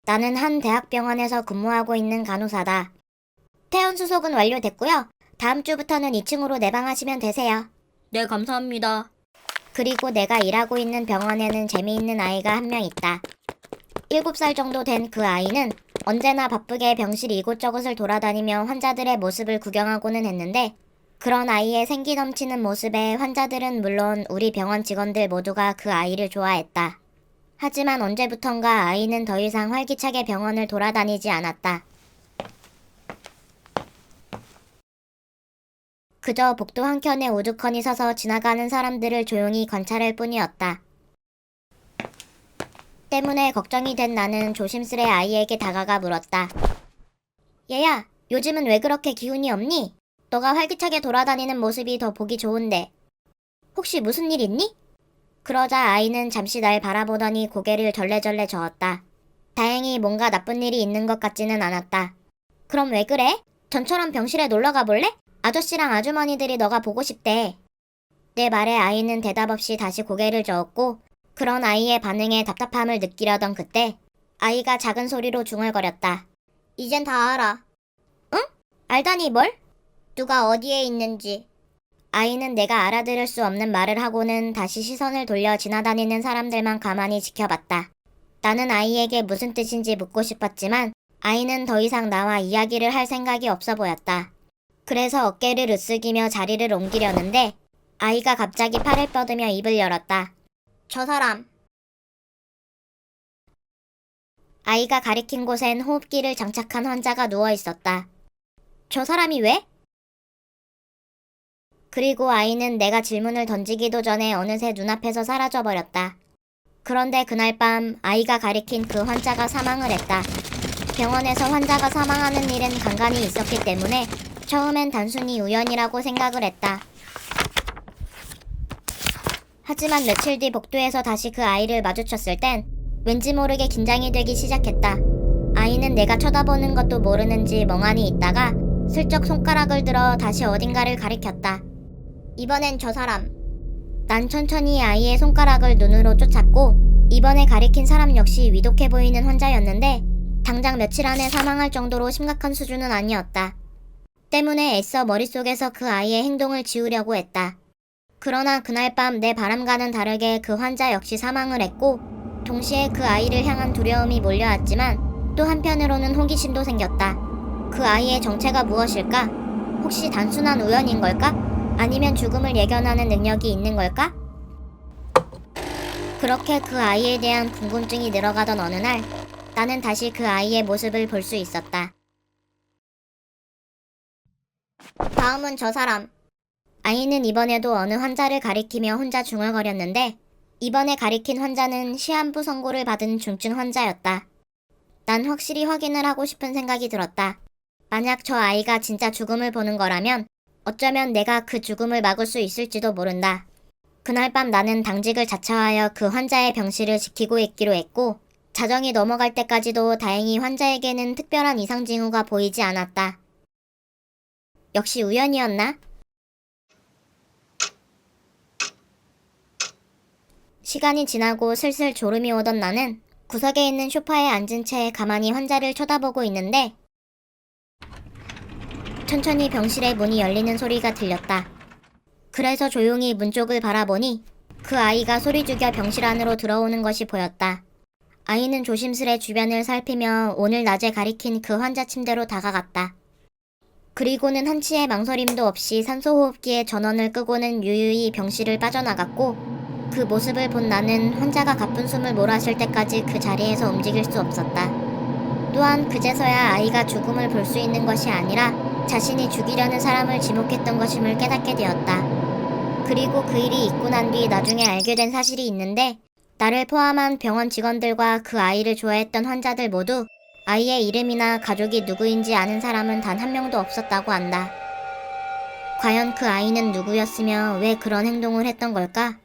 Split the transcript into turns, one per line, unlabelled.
나는 한 대학병원에서 근무하고 있는 간호사다. 퇴원 수속은 완료됐고요. 다음 주부터는 2층으로 내방하시면 되세요. 네, 감사합니다. 그리고 내가 일하고 있는 병원에는 재미있는 아이가 한 명 있다. 7살 정도 된 그 아이는 언제나 바쁘게 병실 이곳저곳을 돌아다니며 환자들의 모습을 구경하고는 했는데, 그런 아이의 생기 넘치는 모습에 환자들은 물론 우리 병원 직원들 모두가 그 아이를 좋아했다. 하지만 언제부턴가 아이는 더 이상 활기차게 병원을 돌아다니지 않았다. 그저 복도 한켠에 우두커니 서서 지나가는 사람들을 조용히 관찰할 뿐이었다. 때문에 걱정이 된 나는 조심스레 아이에게 다가가 물었다. 얘야, 요즘은 왜 그렇게 기운이 없니? 너가 활기차게 돌아다니는 모습이 더 보기 좋은데. 혹시 무슨 일 있니? 그러자 아이는 잠시 날 바라보더니 고개를 절레절레 저었다. 다행히 뭔가 나쁜 일이 있는 것 같지는 않았다. 그럼 왜 그래? 전처럼 병실에 놀러 가볼래? 아저씨랑 아주머니들이 너가 보고 싶대. 내 말에 아이는 대답 없이 다시 고개를 저었고, 그런 아이의 반응에 답답함을 느끼려던 그때 아이가 작은 소리로 중얼거렸다. 이젠 다 알아. 응? 알다니 뭘? 누가 어디에 있는지. 아이는 내가 알아들을 수 없는 말을 하고는 다시 시선을 돌려 지나다니는 사람들만 가만히 지켜봤다. 나는 아이에게 무슨 뜻인지 묻고 싶었지만 아이는 더 이상 나와 이야기를 할 생각이 없어 보였다. 그래서 어깨를 으쓱이며 자리를 옮기려는데 아이가 갑자기 팔을 뻗으며 입을 열었다. 저 사람. 아이가 가리킨 곳엔 호흡기를 장착한 환자가 누워 있었다. 저 사람이 왜? 그리고 아이는 내가 질문을 던지기도 전에 어느새 눈앞에서 사라져버렸다. 그런데 그날 밤 아이가 가리킨 그 환자가 사망을 했다. 병원에서 환자가 사망하는 일은 간간이 있었기 때문에 처음엔 단순히 우연이라고 생각을 했다. 하지만 며칠 뒤 복도에서 다시 그 아이를 마주쳤을 땐 왠지 모르게 긴장이 되기 시작했다. 아이는 내가 쳐다보는 것도 모르는지 멍하니 있다가 슬쩍 손가락을 들어 다시 어딘가를 가리켰다. 이번엔 저 사람. 난 천천히 아이의 손가락을 눈으로 쫓았고 이번에 가리킨 사람 역시 위독해 보이는 환자였는데 당장 며칠 안에 사망할 정도로 심각한 수준은 아니었다. 때문에 애써 머릿속에서 그 아이의 행동을 지우려고 했다. 그러나 그날 밤 내 바람과는 다르게 그 환자 역시 사망을 했고 동시에 그 아이를 향한 두려움이 몰려왔지만 또 한편으로는 호기심도 생겼다. 그 아이의 정체가 무엇일까? 혹시 단순한 우연인 걸까? 아니면 죽음을 예견하는 능력이 있는 걸까? 그렇게 그 아이에 대한 궁금증이 늘어가던 어느 날 나는 다시 그 아이의 모습을 볼 수 있었다. 다음은 저 사람. 아이는 이번에도 어느 환자를 가리키며 혼자 중얼거렸는데 이번에 가리킨 환자는 시한부 선고를 받은 중증 환자였다. 난 확실히 확인을 하고 싶은 생각이 들었다. 만약 저 아이가 진짜 죽음을 보는 거라면 어쩌면 내가 그 죽음을 막을 수 있을지도 모른다. 그날 밤 나는 당직을 자처하여 그 환자의 병실을 지키고 있기로 했고 자정이 넘어갈 때까지도 다행히 환자에게는 특별한 이상 징후가 보이지 않았다. 역시 우연이었나? 시간이 지나고 슬슬 졸음이 오던 나는 구석에 있는 소파에 앉은 채 가만히 환자를 쳐다보고 있는데 천천히 병실의 문이 열리는 소리가 들렸다. 그래서 조용히 문 쪽을 바라보니 그 아이가 소리 죽여 병실 안으로 들어오는 것이 보였다. 아이는 조심스레 주변을 살피며 오늘 낮에 가리킨 그 환자 침대로 다가갔다. 그리고는 한치의 망설임도 없이 산소호흡기의 전원을 끄고는 유유히 병실을 빠져나갔고 그 모습을 본 나는 환자가 가쁜 숨을 몰아쉴 때까지 그 자리에서 움직일 수 없었다. 또한 그제서야 아이가 죽음을 볼 수 있는 것이 아니라 자신이 죽이려는 사람을 지목했던 것임을 깨닫게 되었다. 그리고 그 일이 있고 난 뒤 나중에 알게 된 사실이 있는데 나를 포함한 병원 직원들과 그 아이를 좋아했던 환자들 모두 아이의 이름이나 가족이 누구인지 아는 사람은 단 한 명도 없었다고 한다. 과연 그 아이는 누구였으며 왜 그런 행동을 했던 걸까?